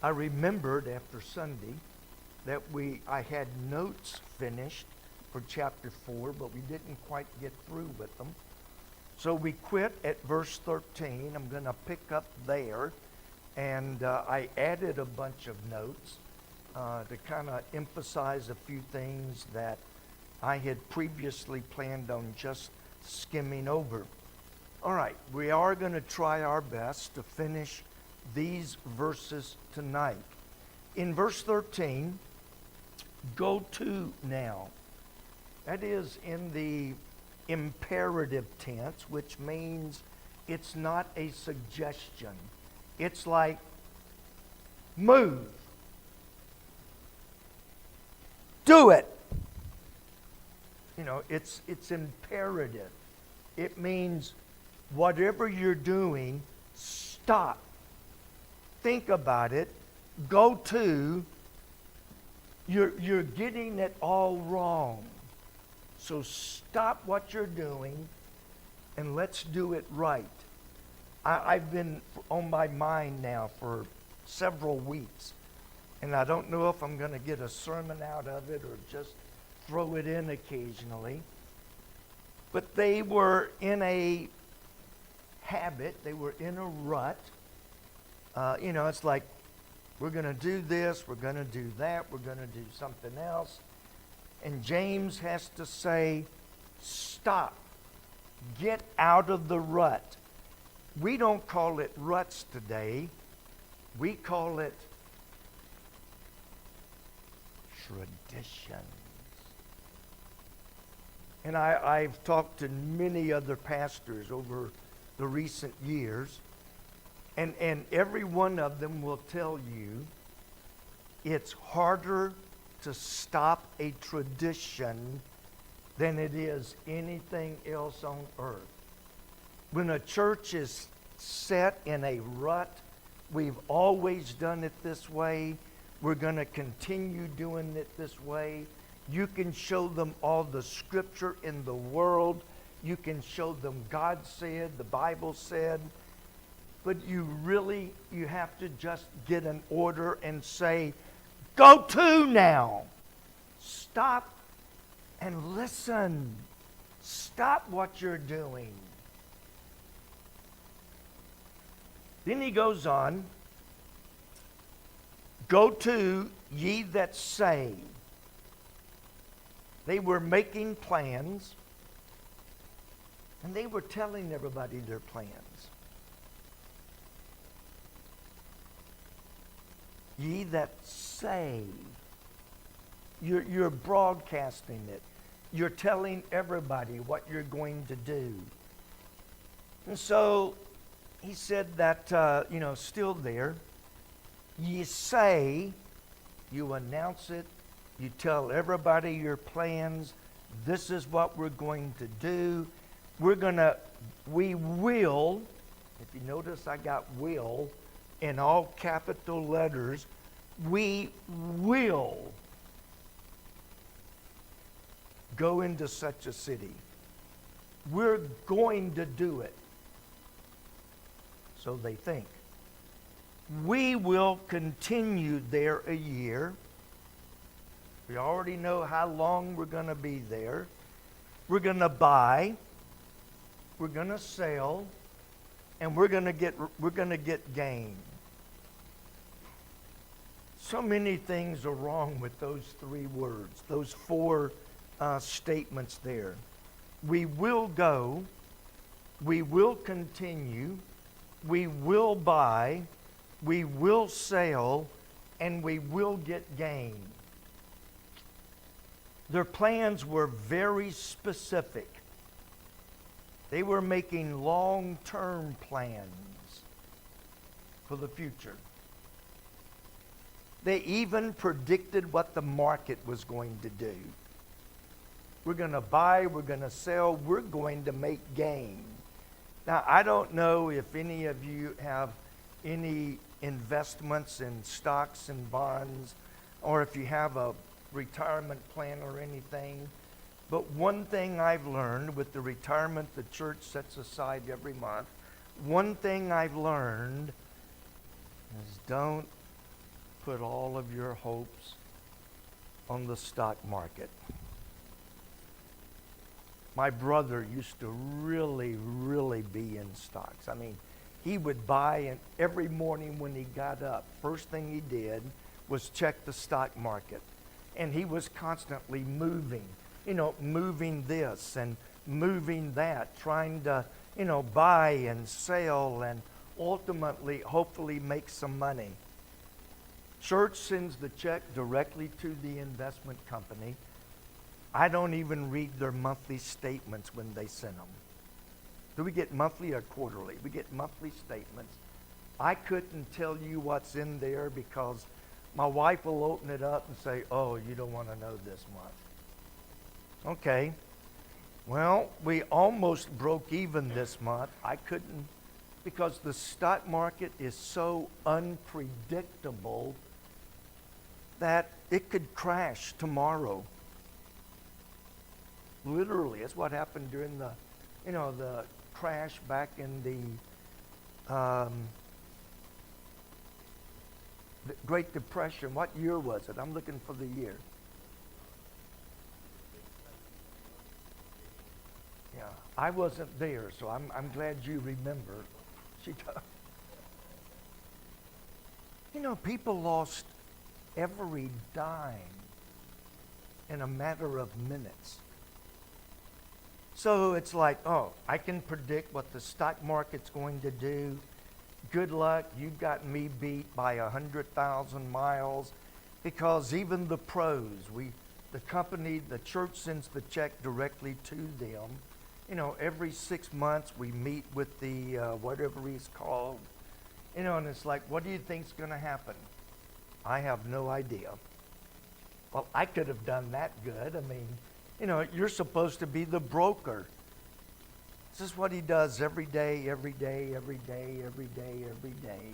I remembered after Sunday that I had notes finished for chapter 4, but we didn't quite get through with them. So we quit at verse 13. I'm going to pick up there. And I added a bunch of notes to kind of emphasize a few things that I had previously planned on just skimming over. All right, we are going to try our best to finish these verses tonight. In verse 13, go to now. That is in the imperative tense, which means it's not a suggestion. It's like, move. Do it. You know, it's imperative. It means whatever you're doing, stop. Think about it. Go to. You're getting it all wrong. So stop what you're doing and let's do it right. I've been on my mind now for several weeks, and I don't know if I'm going to get a sermon out of it or just throw it in occasionally. But they were in a habit, they were in a rut. It's like, we're going to do this, we're going to do that, we're going to do something else. And James has to say, stop. Get out of the rut. We don't call it ruts today. We call it traditions. And I've talked to many other pastors over the recent years, and every one of them will tell you it's harder to stop a tradition than it is anything else on earth. When a church is set in a rut, we've always done it this way, we're going to continue doing it this way. You can show them all the scripture in the world. You can show them God said, the Bible said. But you have to just get an order and say, go to now. Stop and listen. Stop what you're doing. Then he goes on, go to ye that say. They were making plans, and they were telling everybody their plans. Ye that say. You're broadcasting it. You're telling everybody what you're going to do. And so he said that, still there. Ye say, you announce it, you tell everybody your plans. This is what we're going to do. We will, if you notice I got will in all capital letters, we will go into such a city. We're going to do it. So they think. We will continue there a year. We already know how long we're going to be there. We're going to buy. We're going to sell. And we're going to get gain. So many things are wrong with those three words, those four statements there. We will go, we will continue, we will buy, we will sell, and we will get gain. Their plans were very specific. They were making long-term plans for the future. They even predicted what the market was going to do. We're going to buy, we're going to sell, we're going to make gain. Now, I don't know if any of you have any investments in stocks and bonds, or if you have a retirement plan or anything. But one thing I've learned with the retirement the church sets aside every month, one thing I've learned is don't put all of your hopes on the stock market. My brother used to really, really be in stocks. I mean, he would buy, and every morning when he got up, first thing he did was check the stock market. And he was constantly moving, moving this and moving that, trying to, buy and sell and ultimately, hopefully make some money. Church sends the check directly to the investment company. I don't even read their monthly statements when they send them. Do we get monthly or quarterly? We get monthly statements. I couldn't tell you what's in there because my wife will open it up and say, oh, you don't want to know this month. Okay. Well, we almost broke even this month. I couldn't, because the stock market is so unpredictable that it could crash tomorrow. Literally, that's what happened during the crash back in the Great Depression. What year was it? I'm looking for the year. Yeah, I wasn't there, so I'm glad you remember. She does. People lost every dime in a matter of minutes. So it's like, oh, I can predict what the stock market's going to do. Good luck, you've got me beat by 100,000 miles, because even the pros, the church sends the check directly to them. Every 6 months we meet with the, whatever he's called, and it's like, what do you think's going to happen? I have no idea. Well, I could have done that good. I mean, you're supposed to be the broker. This is what he does every day, every day, every day, every day, every day.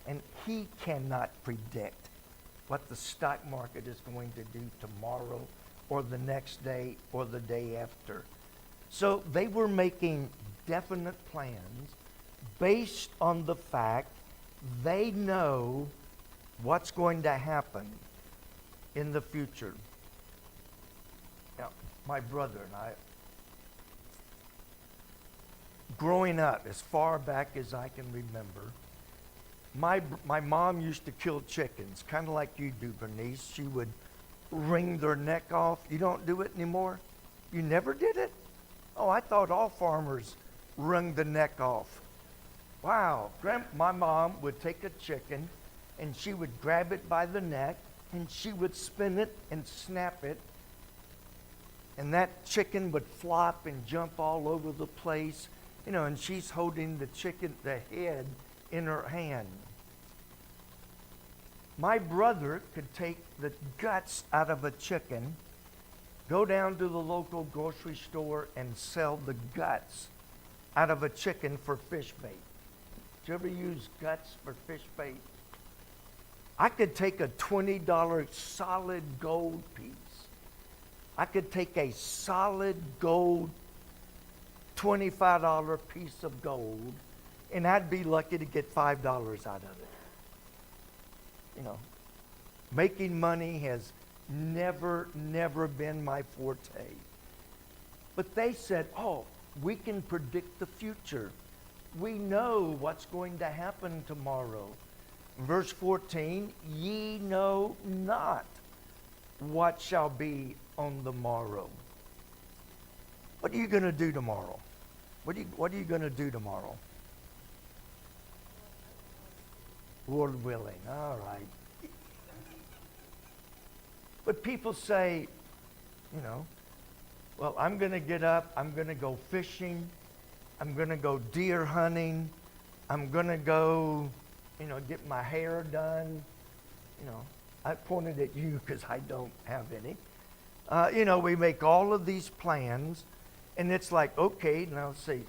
And he cannot predict what the stock market is going to do tomorrow or the next day or the day after. So they were making definite plans based on the fact they know what's going to happen in the future. Now, my brother and I, growing up, as far back as I can remember, my mom used to kill chickens, kind of like you do, Bernice. She would wring their neck off. You don't do it anymore? You never did it? Oh, I thought all farmers wrung the neck off. Wow. My mom would take a chicken, and she would grab it by the neck, and she would spin it and snap it, and that chicken would flop and jump all over the place. And she's holding the head in her hand. My brother could take the guts out of a chicken, go down to the local grocery store and sell the guts out of a chicken for fish bait. Did you ever use guts for fish bait? I could take a $20 solid gold piece. I could take a solid gold $25 piece of gold, and I'd be lucky to get $5 out of it. Making money has never been my forte. But they said, oh, we can predict the future. We know what's going to happen tomorrow. Verse 14, ye know not what shall be on the morrow. What are you going to do tomorrow? What are you going to do tomorrow? Lord willing. All right. But people say, well, I'm going to get up. I'm going to go fishing. I'm going to go deer hunting. I'm going to go, get my hair done. I pointed at you because I don't have any. We make all of these plans. And it's like, okay, now let's see,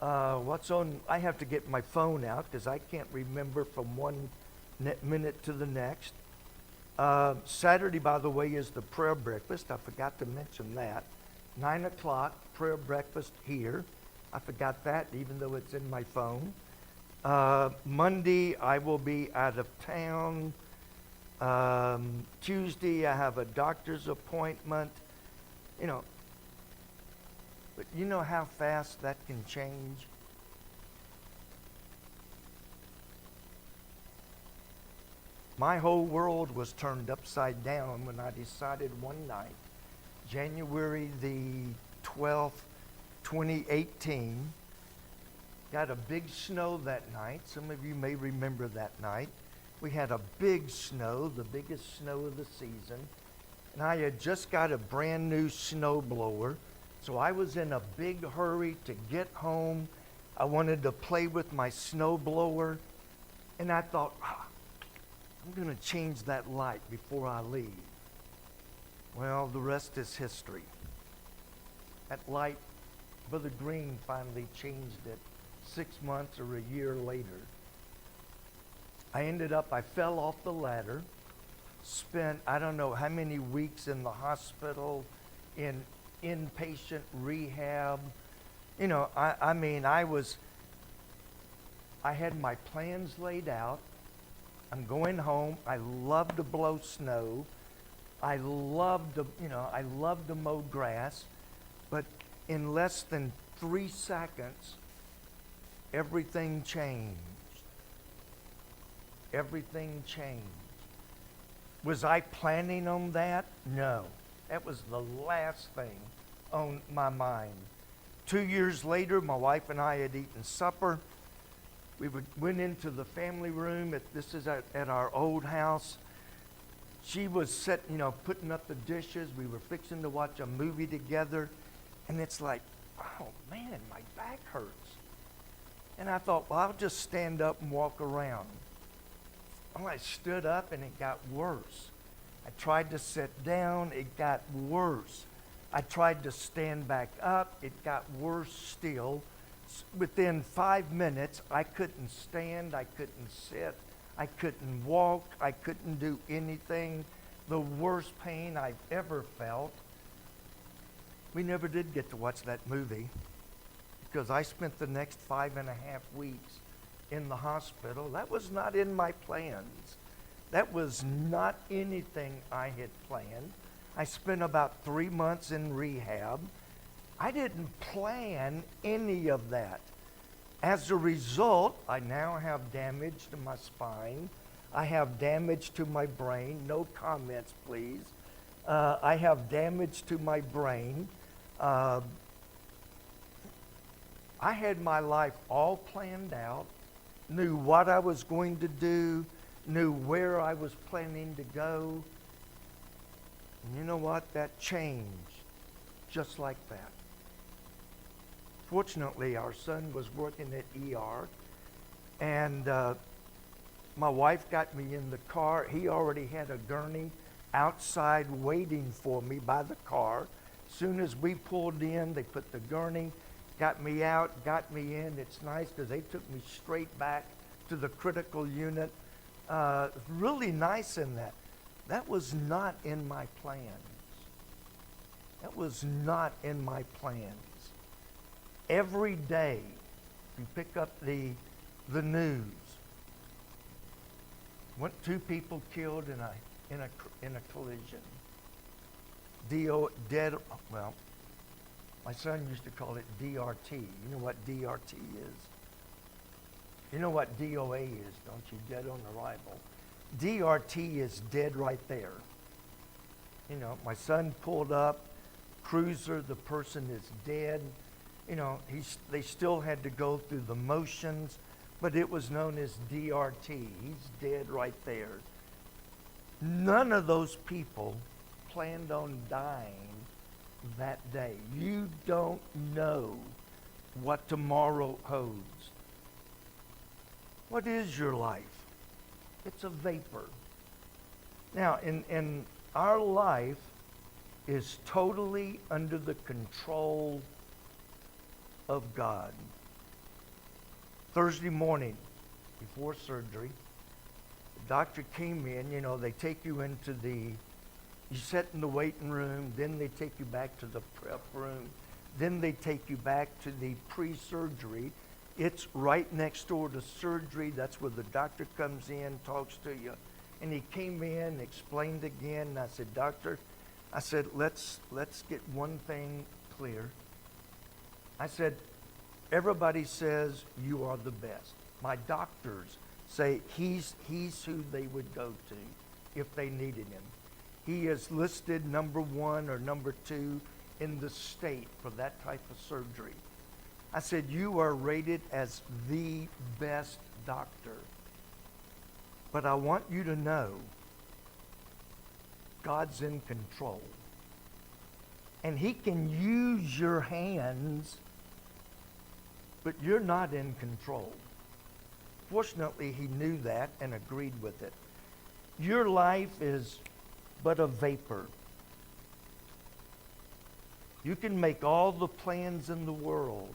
what's on? I have to get my phone out because I can't remember from one minute to the next. Saturday, by the way, is the prayer breakfast. I forgot to mention that. 9 o'clock, prayer breakfast here. I forgot that, even though it's in my phone. Monday, I will be out of town. Tuesday, I have a doctor's appointment. You know, but you know how fast that can change? My whole world was turned upside down when I decided one night, January the 12th, 2018, got a big snow that night. Some of you may remember that night. We had a big snow, the biggest snow of the season. And I had just got a brand new snow blower. So I was in a big hurry to get home. I wanted to play with my snow blower. And I thought, I'm going to change that light before I leave. Well, the rest is history. That light, Brother Green finally changed it 6 months or a year later. I fell off the ladder, spent I don't know how many weeks in the hospital, in inpatient rehab. You know, I had my plans laid out. I'm going home. I love to blow snow. I love to mow grass. But in less than 3 seconds, everything changed. Everything changed. Was I planning on that? No. That was the last thing on my mind. 2 years later, my wife and I had eaten supper. We went into the family room. This is at our old house. She was putting up the dishes. We were fixing to watch a movie together. And it's like, oh man, my back hurts. And I thought, well, I'll just stand up and walk around. Well, I stood up and it got worse. I tried to sit down, it got worse. I tried to stand back up, it got worse still. Within 5 minutes, I couldn't stand, I couldn't sit, I couldn't walk, I couldn't do anything. The worst pain I've ever felt. We never did get to watch that movie because I spent the next 5.5 weeks in the hospital. That was not in my plans. That was not anything I had planned. I spent about 3 months in rehab. I didn't plan any of that. As a result, I now have damage to my spine. I have damage to my brain. No comments, please. I have damage to my brain. I had my life all planned out, knew what I was going to do, knew where I was planning to go. And you know what? That changed just like that. Fortunately, our son was working at ER, and my wife got me in the car. He already had a gurney outside waiting for me by the car. As soon as we pulled in, they put the gurney, got me out, got me in. It's nice because they took me straight back to the critical unit. Really nice in that. That was not in my plans. That was not in my plans. Every day, you pick up the news. 2 people killed in a collision. Well, my son used to call it DRT. You know what DRT is? You know what DOA is, don't you? Dead on arrival. DRT is dead right there. You know, my son pulled up, cruiser, the person is dead. You know, they still had to go through the motions, but it was known as DRT. He's dead right there. None of those people planned on dying that day. You don't know what tomorrow holds. What is your life? It's a vapor. Now, in our life is totally under the control of God. Thursday morning, before surgery, the doctor came in. You know, they take you into you sit in the waiting room, then they take you back to the prep room, then they take you back to the pre-surgery. It's right next door to surgery. That's where the doctor comes in, talks to you, And he came in, explained again, and I said, Doctor, I said, let's get one thing clear. I said, everybody says you are the best. My doctors say he's who they would go to if they needed him. He is listed number 1 or number 2 in the state for that type of surgery. I said, you are rated as the best doctor. But I want you to know God's in control. And he can use your hands, but you're not in control. Fortunately, he knew that and agreed with it. Your life is but a vapor. You can make all the plans in the world,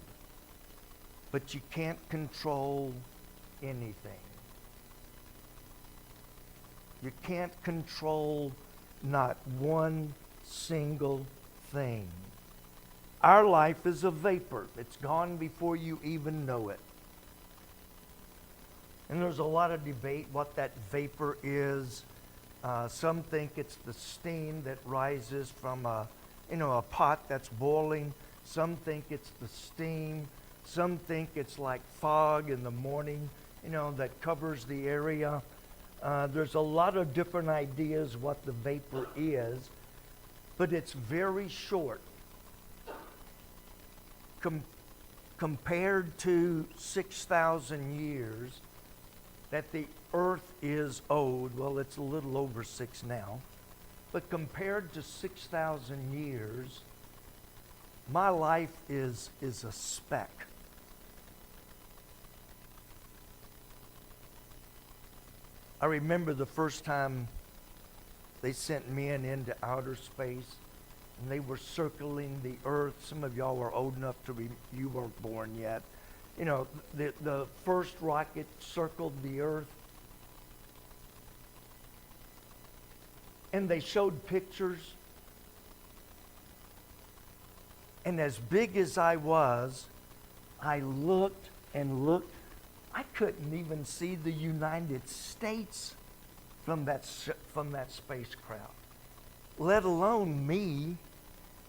but you can't control anything. You can't control not one single thing. Our life is a vapor. It's gone before you even know it. And there's a lot of debate what that vapor is. Some think it's the steam that rises from a pot that's boiling. Some think it's the steam. Some think it's like fog in the morning, that covers the area. There's a lot of different ideas what the vapor is, but it's very short. Compared to 6,000 years that the earth is old, well, it's a little over 6 now, but compared to 6,000 years, my life is a speck. I remember the first time they sent men into outer space, and they were circling the earth. Some of y'all were old enough you weren't born yet. The first rocket circled the earth. And they showed pictures. And as big as I was, I looked and looked. I couldn't even see the United States from that spacecraft, let alone me.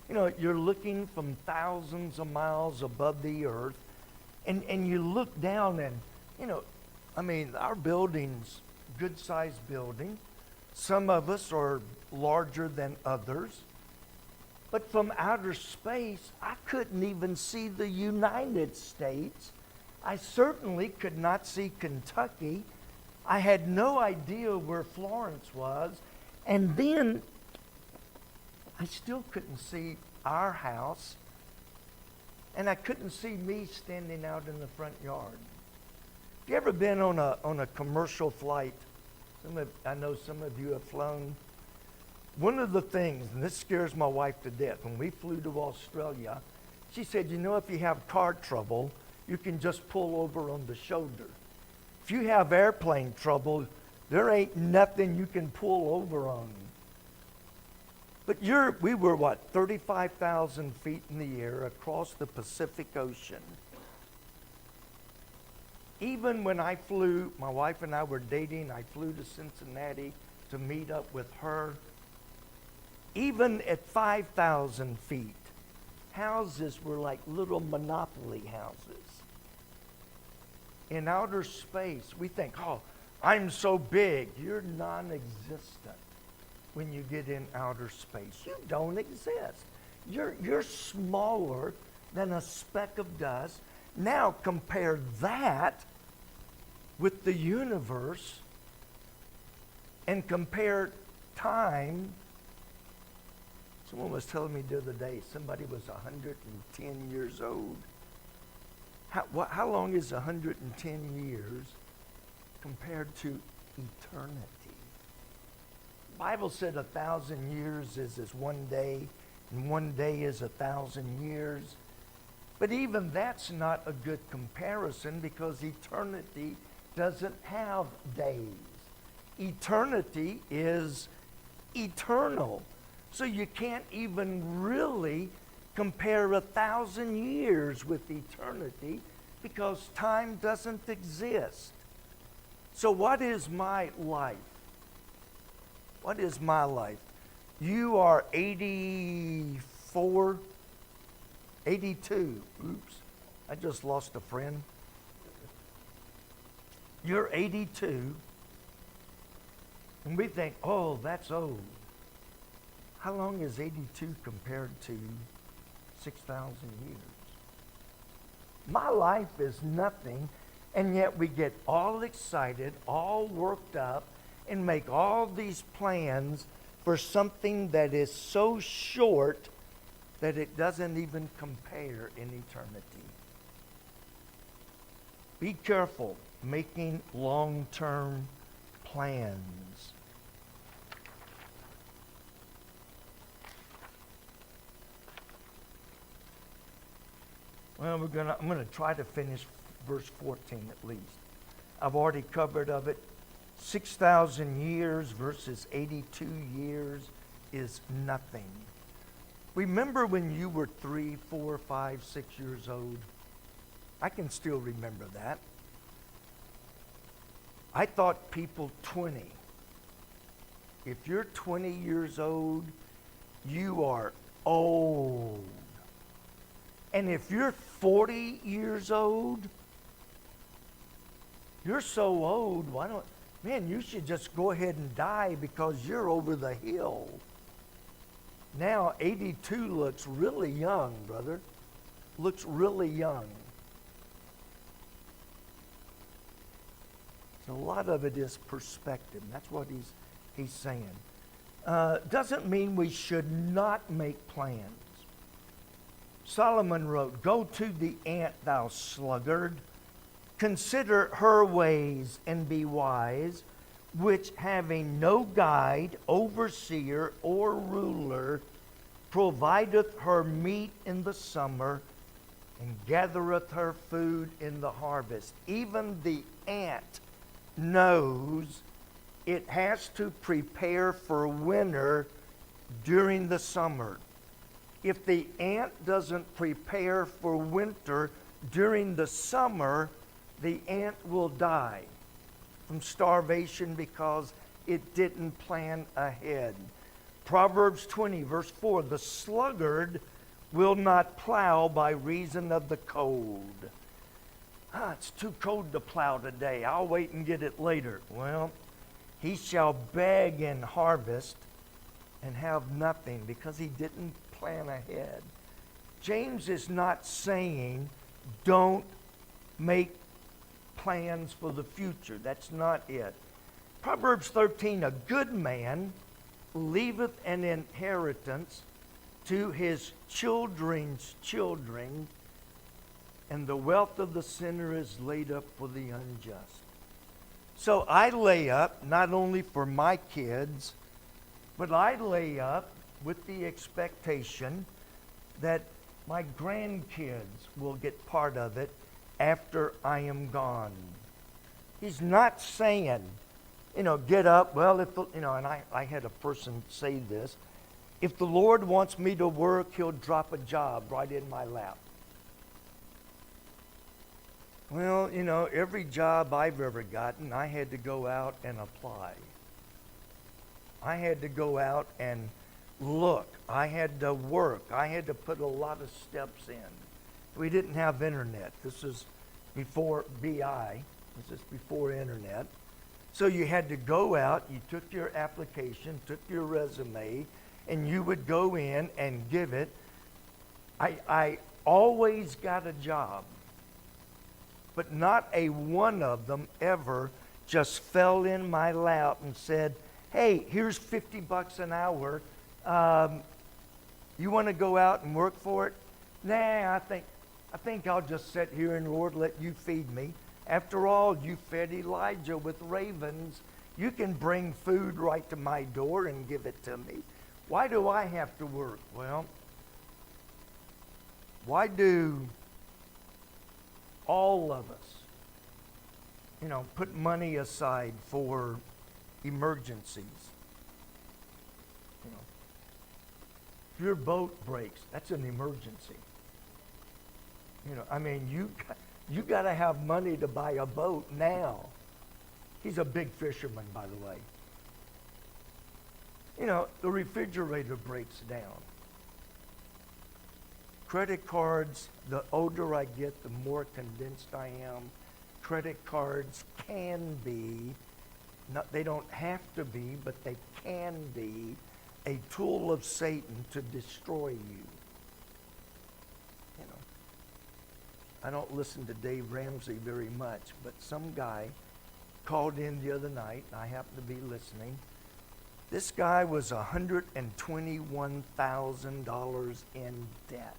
You're looking from thousands of miles above the earth, and you look down and, our building's good-sized building. Some of us are larger than others. But from outer space, I couldn't even see the United States. I certainly could not see Kentucky. I had no idea where Florence was. And then I still couldn't see our house. And I couldn't see me standing out in the front yard. Have you ever been on a commercial flight? I know some of you have flown. One of the things, and this scares my wife to death, when we flew to Australia, she said, if you have car trouble, you can just pull over on the shoulder. If you have airplane trouble, there ain't nothing you can pull over on. But we were 35,000 feet in the air across the Pacific Ocean. Even when I flew, my wife and I were dating, I flew to Cincinnati to meet up with her. Even at 5,000 feet, houses were like little monopoly houses. In outer space, we think, I'm so big. You're non-existent when you get in outer space. You don't exist. You're smaller than a speck of dust. Now compare that with the universe and compare time. Someone was telling me the other day, somebody was 110 years old. How long is 110 years compared to eternity? The Bible said 1,000 years is as one day, and one day is 1,000 years. But even that's not a good comparison, because eternity doesn't have days. Eternity is eternal. So you can't even really compare 1,000 years with eternity, because time doesn't exist. So what is my life? What is my life? You are 84, 82. Oops, I just lost a friend. You're 82, and we think, oh, that's old. How long is 82 compared to 6,000 years? My life is nothing, and yet we get all excited, all worked up, and make all these plans for something that is so short that it doesn't even compare in eternity. Be careful making long-term plans. Well, I'm going to try to finish verse 14 at least. I've already covered of it. 6,000 years versus 82 years is nothing. Remember when you were 3, 4, 5, 6 years old? I can still remember that. I thought people 20. If you're 20 years old, you are old. And if you're 40 years old, you're so old, man, you should just go ahead and die because you're over the hill. Now, 82 looks really young, brother. Looks really young. So a lot of it is perspective. That's what he's saying. Doesn't mean we should not make plans. Solomon wrote, "Go to the ant, thou sluggard. Consider her ways and be wise, which having no guide, overseer, or ruler, provideth her meat in the summer, and gathereth her food in the harvest." Even the ant knows it has to prepare for winter during the summer. If the ant doesn't prepare for winter during the summer, the ant will die from starvation because it didn't plan ahead. Proverbs 20, verse 4, "The sluggard will not plow by reason of the cold." It's too cold to plow today. I'll wait and get it later. Well, he shall beg in harvest and have nothing because he didn't plan ahead. James is not saying don't make plans for the future. That's not it. Proverbs 13, "A good man leaveth an inheritance to his children's children, and the wealth of the sinner is laid up for the unjust." So I lay up not only for my kids, but I lay up with the expectation that my grandkids will get part of it after I am gone. He's not saying, get up. Well, and I had a person say this, if the Lord wants me to work, he'll drop a job right in my lap. Well, every job I've ever gotten, I had to go out and apply. I had to go out and look. I had to work. I had to put a lot of steps in. We didn't have internet. This is before BI. This is before internet. So you had to go out, you took your application, took your resume, and you would go in and give it. I always got a job, but not a one of them ever just fell in my lap and said, "Hey, here's $50 an hour. You want to go out and work for it?" Nah, I think I'll just sit here and Lord let you feed me. After all, you fed Elijah with ravens. You can bring food right to my door and give it to me. Why do I have to work? Well, why do all of us, put money aside for emergencies? If your boat breaks, that's an emergency. You got to have money to buy a boat now. He's a big fisherman, by the way. You know, the refrigerator breaks down. Credit cards, the older I get, the more convinced I am. Credit cards can be, they don't have to be, but they can be a tool of Satan to destroy you. You know, I don't listen to Dave Ramsey very much, but some guy called in the other night, and I happened to be listening. This guy was $121,000 in debt.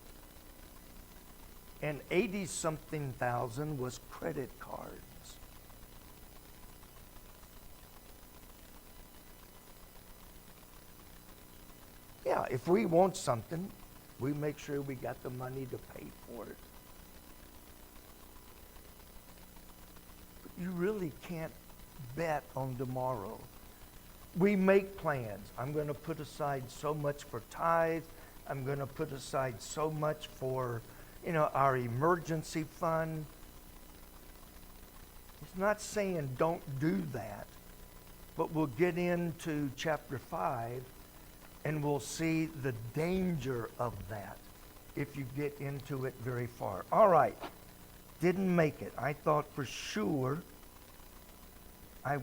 And 80-something thousand was credit cards. Yeah, if we want something, we make sure we got the money to pay for it. But you really can't bet on tomorrow. We make plans. I'm going to put aside so much for tithe. I'm going to put aside so much for, our emergency fund. It's not saying don't do that, but we'll get into chapter 5 and we'll see the danger of that if you get into it very far. All right, didn't make it. I thought for sure I would